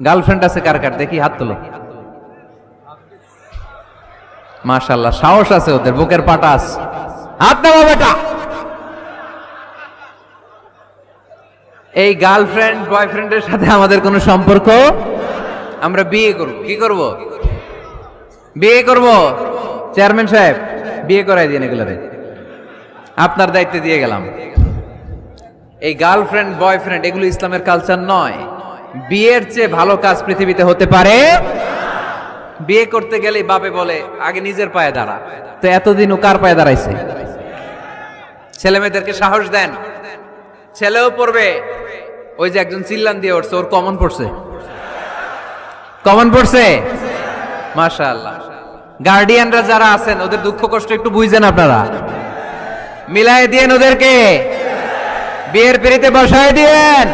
Girlfriend আছে কার কার দেখি হাত তোলো। মাশাআল্লাহ, সাহস আছে ওদের, বুকের পাটা আছে। হাত নামা বেটা। এই গার্লফ্রেন্ড বয়ফ্রেন্ডের সাথে আমাদের কোনো সম্পর্ক, আমরা বিয়ে করব। কি করব? বিয়ে করব। চেয়ারম্যান সাহেব বিয়ে করাই দিন এগুলারে, আপনার দায়িত্বে দিয়ে গেলাম। এই গার্লফ্রেন্ড বয়ফ্রেন্ড এগুলো ইসলামের কালচার নয়। বিয়ের চেয়ে ভালো কাজ পৃথিবীতে হতে পারে। বিয়ে করতে গেলেই বাপে বলে আগে নিজের পায়ে দাঁড়া। তো এতদিন ও কার পায়ে দাঁড়াইছে? ছেলে মেয়েদেরকে সাহস দেন, ছেলেও পড়বে। ওই যে একজন চিল্লান দিয়ে উঠছে, ওর কমন পড়ছে, কমন পড়ছে। মাশাআল্লাহ। গার্ডিয়ানরা যারা আছেন ওদের দুঃখ কষ্ট একটু বুঝেন আপনারা, মিলাই দিয়েন ওদেরকে, বিয়ের পিড়িতে বসায় দিয়েন।